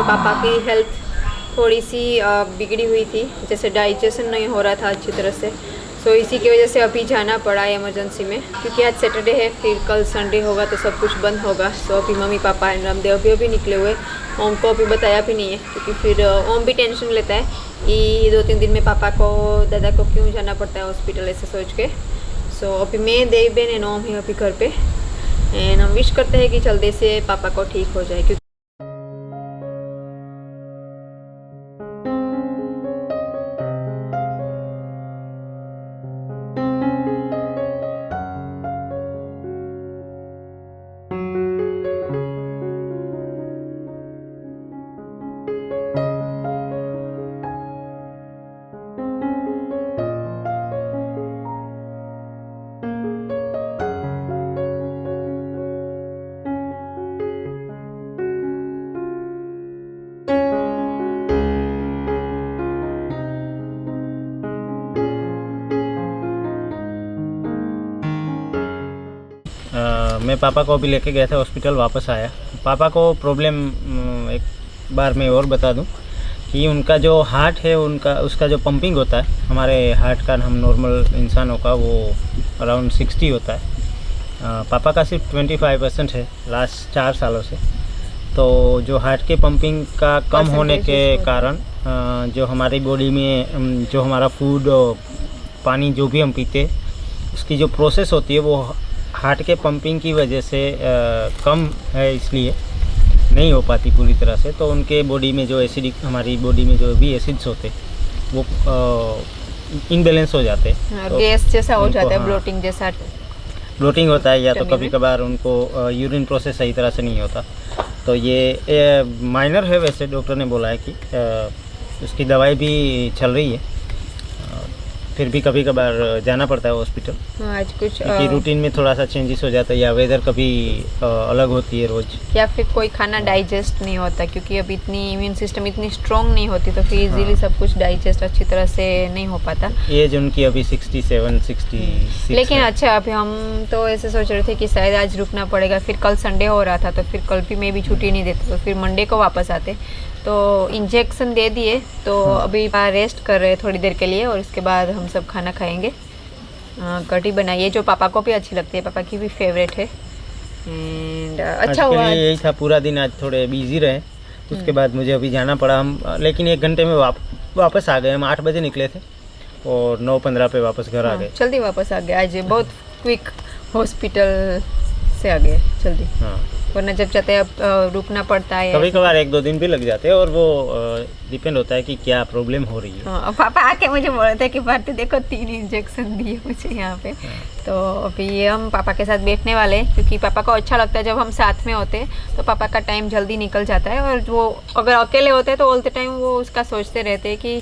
पापा की हेल्थ थोड़ी सी बिगड़ी हुई थी, जैसे डाइजेशन नहीं हो रहा था अच्छी तरह से। सो इसी की वजह से अभी जाना पड़ा इमरजेंसी में, क्योंकि आज सैटरडे है, फिर कल संडे होगा तो सब कुछ बंद होगा। सो अभी मम्मी पापा एंड रामदेव अभी निकले हुए। ओम को अभी बताया भी नहीं है, क्योंकि फिर ओम भी टेंशन लेता है कि 2-3 दिन में पापा को दादा को क्यों जाना पड़ता है हॉस्पिटल, ऐसे सोच के। सो अभी मैं देव बहन एंड ओम है अभी घर पे, एंड हम विश करते हैं कि जल्दी से पापा को ठीक हो जाए। मैं पापा को अभी लेके गया था हॉस्पिटल, वापस आया। पापा को प्रॉब्लम एक बार मैं और बता दूं कि उनका जो हार्ट है, उसका जो पंपिंग होता है, हमारे हार्ट का, हम नॉर्मल इंसानों का वो अराउंड 60 होता है। पापा का सिर्फ 25% है लास्ट 4 सालों से। तो जो हार्ट के पंपिंग का कम होने के कारण जो हमारी बॉडी में जो हमारा फूड, पानी जो भी हम पीते, उसकी जो प्रोसेस होती है वो हार्ट के पंपिंग की वजह से कम है, इसलिए नहीं हो पाती पूरी तरह से। तो उनके बॉडी में जो एसिडिक, हमारी बॉडी में जो भी एसिड्स होते वो इनबैलेंस हो जाते हैं, तो गैस जैसा हो जाता है, ब्लोटिंग जैसा ब्लोटिंग होता है, या तो कभी कभार उनको यूरिन प्रोसेस सही तरह से नहीं होता। तो ये माइनर है, वैसे डॉक्टर ने बोला है कि उसकी दवाई भी चल रही है, फिर भी कभी कभार जाना पड़ता है हॉस्पिटल। आज कुछ क्योंकि रूटीन में थोड़ा सा चेंजेस हो जाता है, या वेदर कभी अलग होती है रोज, या फिर कोई खाना डाइजेस्ट नहीं होता, क्योंकि अभी इतनी इम्यून सिस्टम इतनी स्ट्रॉन्ग नहीं होती, तो फिर इजीली सब कुछ डाइजेस्ट अच्छी तरह से नहीं हो पाता। एज उनकी अभी 67-66। लेकिन अच्छा, अभी हम तो ऐसे सोच रहे थे कि शायद आज रुकना पड़ेगा, फिर कल संडे हो रहा था, तो फिर कल भी मैं भी छुट्टी नहीं देती, तो फिर मंडे को वापस आते। तो इंजेक्शन दे दिए, तो अभी रेस्ट कर रहे हैं थोड़ी देर के लिए, और इसके बाद हम सब खाना खाएंगे। कढ़ी बनाई है जो पापा को भी अच्छी लगती है, पापा की भी फेवरेट है। एंड अच्छा हुआ, यही था पूरा दिन, आज थोड़े बिजी रहे। उसके बाद मुझे अभी जाना पड़ा, हम लेकिन 1 घंटे में वापस आ गए। हम 8 बजे निकले थे और 9:15 पे वापस घर आ गए। जल्दी वापस आ गए आज, बहुत क्विक हॉस्पिटल से आ गए जल्दी। हाँ, वरना जब जाते हैं रुकना पड़ता है, कभी कभार 1-2 दिन भी लग जाते हैं, और वो डिपेंड होता है कि क्या प्रॉब्लम हो रही है। हाँ, पापा आके मुझे बोल रहे थे कि भारती देखो 3 इंजेक्शन दिए मुझे यहाँ पे। तो अभी हम पापा के साथ बैठने वाले हैं, क्योंकि पापा को अच्छा लगता है जब हम साथ में होते हैं, तो पापा का टाइम जल्दी निकल जाता है। और वो अगर अकेले होते हैं तो ऑल द टाइम वो उसका सोचते रहते हैं कि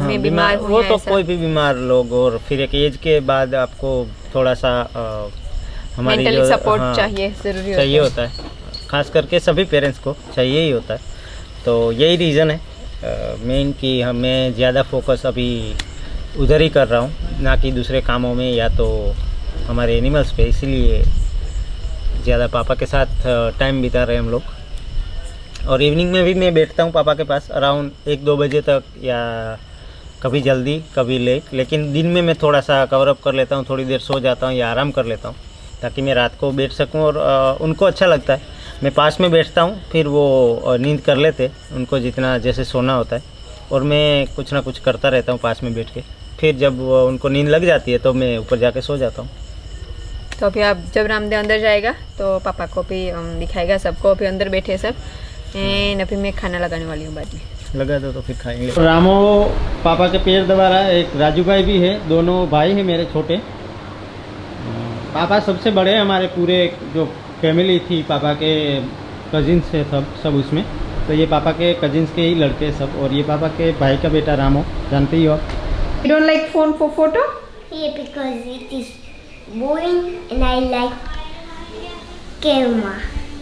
मैं बीमार हूँ। वो तो कोई भी बीमार लोग, और फिर एक एज के बाद आपको थोड़ा सा हमारी मेंटली सपोर्ट चाहिए, ज़रूरी चाहिए होता है, खास करके सभी पेरेंट्स को चाहिए ही होता है। तो यही रीज़न है मेन कि मैं ज़्यादा फोकस अभी उधर ही कर रहा हूँ, ना कि दूसरे कामों में या तो हमारे एनिमल्स पे। इसीलिए ज़्यादा पापा के साथ टाइम बिता रहे हम लोग। और इवनिंग में भी मैं बैठता हूँ पापा के पास अराउंड 1-2 बजे तक, या कभी जल्दी कभी लेट। लेकिन दिन में मैं थोड़ा सा कवर अप कर लेता हूँ, थोड़ी देर सो जाता हूँ या आराम कर लेता हूँ, ताकि मैं रात को बैठ सकूं। और उनको अच्छा लगता है, मैं पास में बैठता हूं, फिर वो नींद कर लेते, उनको जितना जैसे सोना होता है, और मैं कुछ ना कुछ करता रहता हूं पास में बैठ के। फिर जब उनको नींद लग जाती है तो मैं ऊपर जाके सो जाता हूं। तो अभी आप जब रामदेव अंदर जाएगा तो पापा को भी दिखाएगा सबको, अभी अंदर बैठे सब। एंड अभी मैं खाना लगाने वाली हूँ, बाद में लगा दो तो फिर खाएंगे। रामो पापा के पैर दबा रहा है, एक राजू भाई भी है, दोनों भाई हैं मेरे छोटे। पापा सबसे बड़े हैं हमारे पूरे जो फैमिली थी, पापा के कजिन्स है सब उसमें। तो ये पापा के कजिन्स के ही लड़के सब, और ये पापा के भाई का बेटा रामो, जानते ही हो आप। You don't like phone for photo? Yeah, because it is boring and I like camera.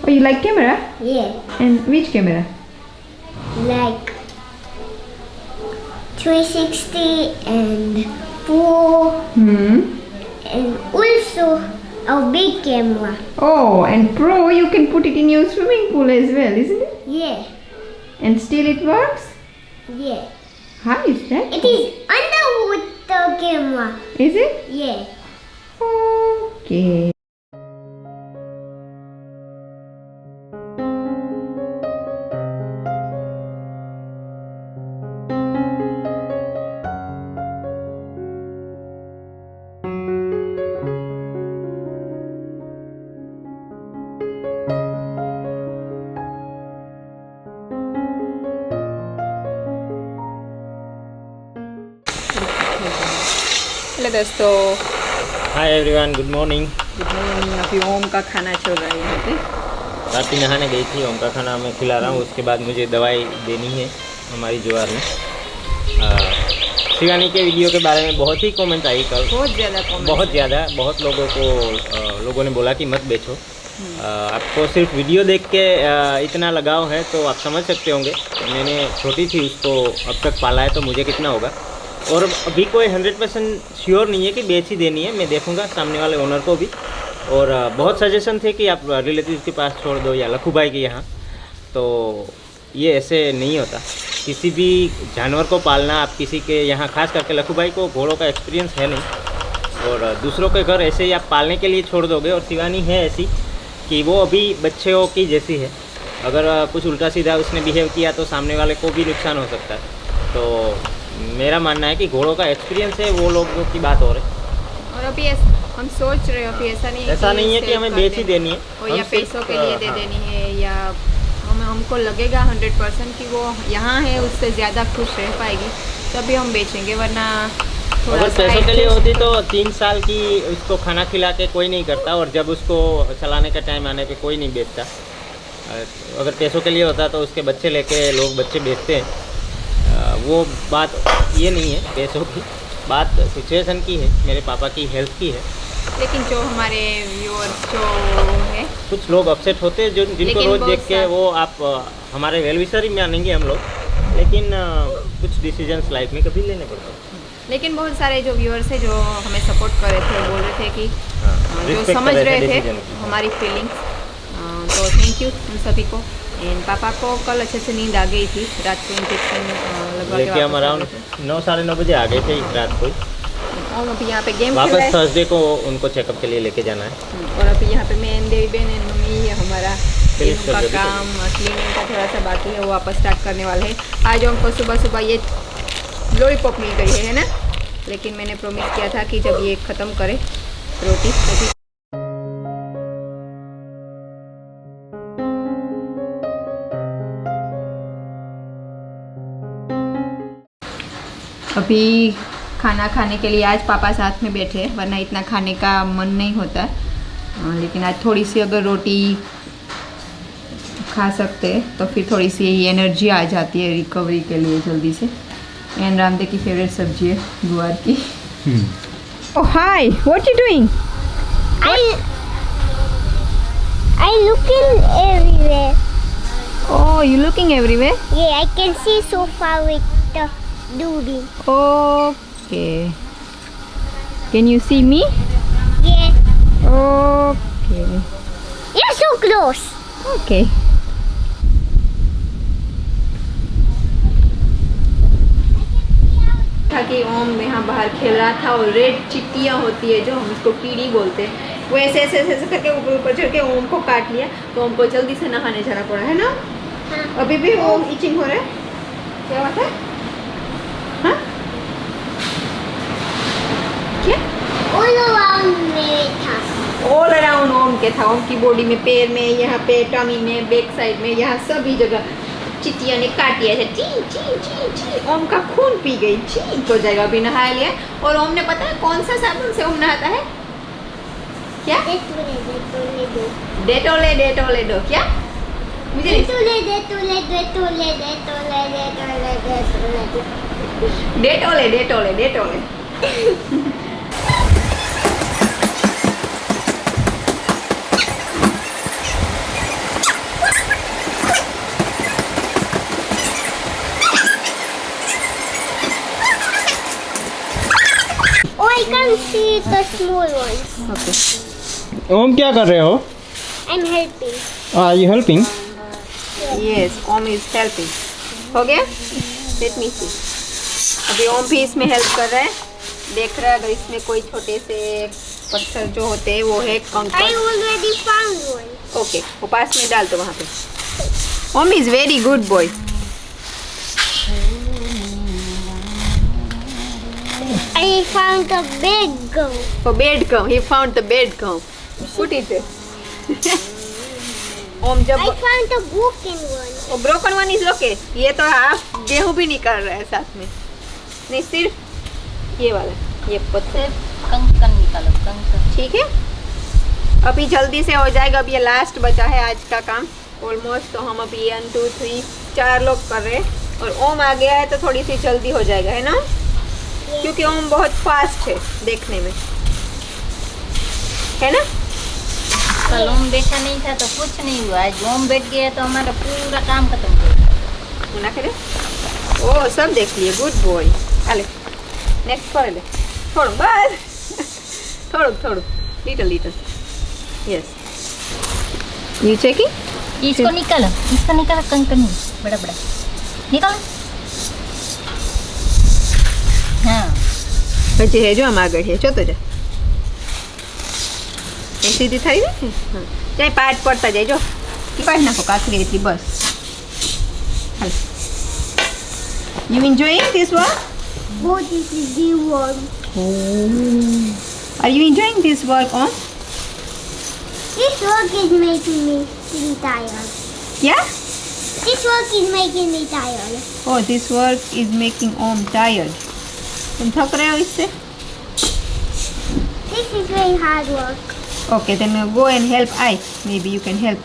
Oh, you like camera? Yeah, And which camera? like 360 and 4 and also a big camera. Oh, and Pro, you can put it in your swimming pool as well, isn't it? Yeah, And still it works? Yeah. How is that? It is underwater camera. Is it? Yeah. Okay. Hello दोस्तों, hi everyone, good morning. Good morning. अभी ओम का खाना चल रहा है यहाँ पे। राती नहाने गई थी, उनका खाना मैं खिला रहा हूँ। उसके बाद मुझे दवाई देनी है हमारी ज्वार में। शिवानी के वीडियो के बारे में बहुत ही कमेंट आई कल, बहुत ज़्यादा बहुत लोगों ने बोला कि मत बेचो। आपको सिर्फ वीडियो देख के इतना लगाव है तो आप समझ सकते होंगे। मैंने छोटी थी उसको अब तक पाला है तो मुझे कितना होगा। और अभी कोई 100% श्योर नहीं है कि बेच ही देनी है। मैं देखूंगा सामने वाले ओनर को भी। और बहुत सजेशन थे कि आप रिलेटिव के पास छोड़ दो या लखू भाई के यहाँ। तो ये ऐसे नहीं होता। किसी भी जानवर को पालना, आप किसी के यहाँ, खास करके लखू भाई को घोड़ों का एक्सपीरियंस है नहीं, और दूसरों के घर ऐसे ही आप पालने के लिए छोड़ दोगे। और शिवानी है ऐसी कि वो अभी बच्चों की जैसी है। अगर कुछ उल्टा सीधा उसने बिहेव किया तो सामने वाले को भी नुकसान हो सकता है। तो मेरा मानना है कि घोड़ों का एक्सपीरियंस है, वो लोगों की बात हो रही है। और अभी हम सोच रहे हो, अभी ऐसा नहीं है कि हमें बेच ही देनी है और या पैसों के लिए दे देनी है, या हमको लगेगा 100% कि वो यहाँ है, उससे ज़्यादा खुश रह पाएगी तभी हम बेचेंगे। वरना अगर पैसों के लिए होती तो 3 साल की उसको खाना खिला के कोई नहीं करता, और जब उसको चलाने का टाइम आने पे कोई नहीं बेचता। अगर पैसों के लिए होता तो उसके बच्चे लेके लोग बच्चे बेचते हैं। वो बात ये नहीं है पैसों की, बात सिचुएशन की है, मेरे पापा की हेल्थ की है। लेकिन जो हमारे व्यूअर्स जो है, कुछ लोग अपसेट होते हैं जिनको रोज़ देख के वो आप हमारे वेलविशर ही मानेंगे हम लोग, लेकिन कुछ डिसीजंस लाइफ में कभी लेने पड़ते हैं। लेकिन बहुत सारे जो व्यूअर्स है जो हमें सपोर्ट कर रहे थे, बोल रहे थे कि जो respect समझ कर रहे थे decision की। हमारी फीलिंग्स, तो थैंक यू उन सभी को। एंड पापा को कल अच्छे से नींद आ गई थी, रात को इंजेक्शन लगवा लेके हम अराउंड 9 साढ़े 9 बजे आ गए थे रात को। और अभी यहाँ पे गेम खेल रहा वापस है। थर्सडे को उनको चेकअप के लिए लेके जाना है। और अभी यहाँ पे मैं देवी बहन एंड मम्मी, ये हमारा Finish का कर दिया काम क्लीनिंग का थोड़ा सा बाकी है, वो वापस स्टार्ट करने वाले हैं। आज हमको सुबह सुबह ये लॉलीपॉप मिल गई है ना, लेकिन मैंने प्रॉमिस किया था कि जब ये ख़त्म करे रोटी तभी। अभी खाना खाने के लिए आज पापा साथ में बैठे हैं, वरना इतना खाने का मन नहीं होता। लेकिन आज थोड़ी सी अगर रोटी खा सकते हैं तो फिर थोड़ी सी एनर्जी आ जाती है रिकवरी के लिए जल्दी से। एंड रामदेव की फेवरेट सब्जी है गुआर की। Oh hi, what you doing? I looking everywhere. Oh, you looking everywhere? Yeah, I can see so far with the doodle. Okay. Can you see me? Yeah. Okay. You're so close. Okay. था कि ओम यहाँ बाहर खेल रहा था और red चिट्टियाँ होती है जो हम इसको कीड़ी बोलते हैं, वो ऐसे ऐसे ऐसे ऐसे करके ऊपर ऊपर चढ़ के ओम को काट लिया। तो ओम को जल्दी से नहाने जाना पड़ा है ना। अभी भी ओम इचिंग हो रहा है, क्या बात है? हाँ क्या? All around मेरे था. ऑल अराउंड ओम के था। ओम की बॉडी में, पैर में, यहाँ पे टमी में, बैक साइड में, यहाँ सभी जगह चिटिया ने काट दिया है। ची ची ची ची, ओम का खून पी गई। ची तो जाएगा, अभी नहा लिया। और ओम ने पता है कौन सा साबुन से ओम नहाता है? क्या? डेटोले डेटोले दो। क्या? मुझे डेटोले डेटोले डेटोले डेटोले। Oh, I can see the small ones. Okay. Om क्या कर रहे हो? I'm helping. Are you helping? Yes, Om is helping. हो गया? Let me see. अभी ओम भी इसमें हेल्प कर रहा है, देख रहा है अगर इसमें कोई छोटे से पत्थर जो होते हैं वो है I कंकर। already found one. ओके, वो पास में डाल दो वहाँ पे। Om is very good boy. I found a big goat. For bed gum, he found the bed gum. Put it there. ओम जब I found a broken one. वो ब्रोकन वन इज ओके। ये तो आप गेहूं भी निकाल रहे हैं साथ में, नहीं सिर्फ ये वाला, ये पत्थर। कंकन निकालो, कंकन। ठीक है, अभी जल्दी से हो जाएगा। अब ये लास्ट बचा है आज का काम ऑलमोस्ट। तो हम अभी 1 2 3 4 लोग कर रहे हैं और ओम आ गया है तो थोड़ी सी जल्दी हो जाएगा, है ना? क्योंकि ओम बहुत फास्ट है देखने में, है ना? कल ओम बैठा नहीं था तो कुछ नहीं हुआ, आज ओम बैठ गया तो हमारा पूरा काम खत्म हो गया। ना करे ओ सब देख लिए, गुड बॉय। अले नेक्स्ट कर ले, थोड़ा बस थोड़ा लिटिल यस। नीचे की इसको निकालो, कंकन बड़ा बड़ा निकालो। हाँ, પછી હે જો આમ આગળ છે જોતો જા એ સીધી થઈ ને જાય પાટ પડતા જાય જો પાટ નાખો કાકરી એટલી બસ હાલ you enjoying this work? Oh, this is the one. Are you enjoying this work on? This work is making me tired. Yeah? This work is making me tired. Oh, this work is making Om tired. तुम थक रहे हो इससे? This is very hard work. Okay, then go and help I. Maybe you can help.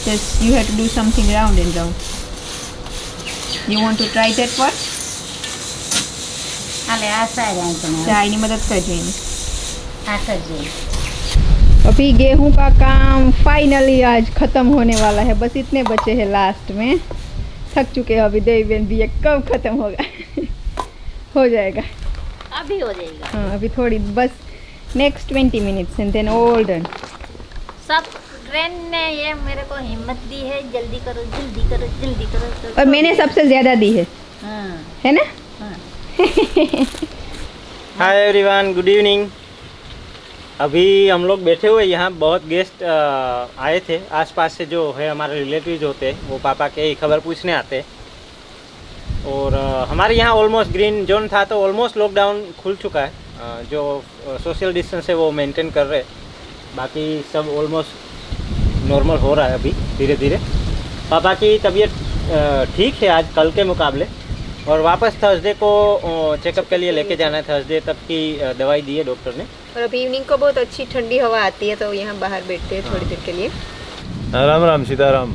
Just you have to do something round and round. You want to try that work? हाले आशा है तुम्हें, ચાયની મદદ કરજો એની। आशा जी। अभी गेहूं का काम फाइनली आज ख़त्म होने वाला है, बस इतने बचे हैं लास्ट में। थक चुके हैं अभी, देवी बहन भी, ये कब ख़त्म होगा? हो जाएगा अभी हो जाएगा। हाँ, अभी थोड़ी बस next 20 minutes and then all done. सब ट्रेन ने ये मेरे को हिम्मत दी है, जल्दी करो जल्दी करो जल्दी करो तो और मैंने सबसे ज़्यादा दी है, हाँ है ना? हाँ। हाय एवरीवन, गुड इवनिंग। अभी हम लोग बैठे हुए यहाँ, बहुत गेस्ट आए थे आसपास से, जो है हमारे रिलेटिव्स होते हैं, वो पापा के ही खबर पूछने आते हैं। और हमारे यहाँ ऑलमोस्ट ग्रीन जोन था तो ऑलमोस्ट लॉकडाउन खुल चुका है। जो सोशल डिस्टेंस है वो मेंटेन कर रहे हैं, बाकी सब ऑलमोस्ट नॉर्मल हो रहा है अभी धीरे धीरे। पापा की तबीयत ठीक है आज कल के मुकाबले, और वापस थर्सडे को चेकअप के लिए लेके जाना है। थर्सडे तक की दवाई दी है डॉक्टर ने। और अभी इवनिंग को बहुत अच्छी ठंडी हवा आती है तो यहाँ बाहर बैठते हैं थोड़ी देर के लिए। राम राम सीताराम।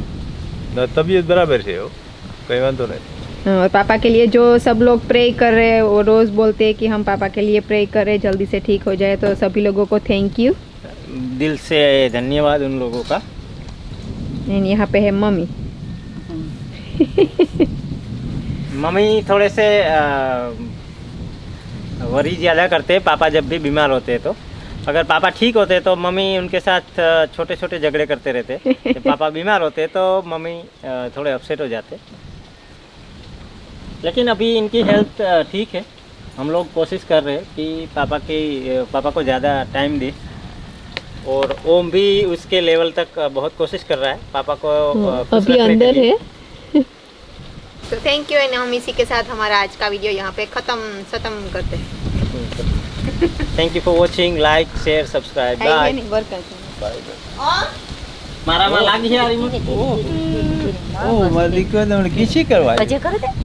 तबीयत बराबर है, हो कई वांधो नहीं। और पापा के लिए जो सब लोग प्रे कर रहे हैं, वो रोज़ बोलते हैं कि हम पापा के लिए प्रे करें जल्दी से ठीक हो जाए, तो सभी लोगों को थैंक यू, दिल से धन्यवाद उन लोगों का। एंड यहाँ पे है मम्मी। मम्मी थोड़े से वरी ज़्यादा करते हैं पापा जब भी बीमार होते हैं। तो अगर पापा ठीक होते तो मम्मी उनके साथ छोटे छोटे झगड़े करते रहते। जब पापा बीमार होते तो मम्मी थोड़े अपसेट हो जाते। लेकिन अभी इनकी हेल्थ ठीक है। हम लोग कोशिश कर रहे हैं कि पापा को ज़्यादा टाइम दे, और ओम भी उसके लेवल तक बहुत कोशिश कर रहा है पापा को अभी अंदर है। तो थैंक यू, एंड हम इसी के साथ हमारा आज का वीडियो यहाँ पे खत्म करते हैं। Thank you for watching, like share subscribe, bye. मारा लागी है यार। ओ मालिक ने किसी करवाई। बजे करो दे।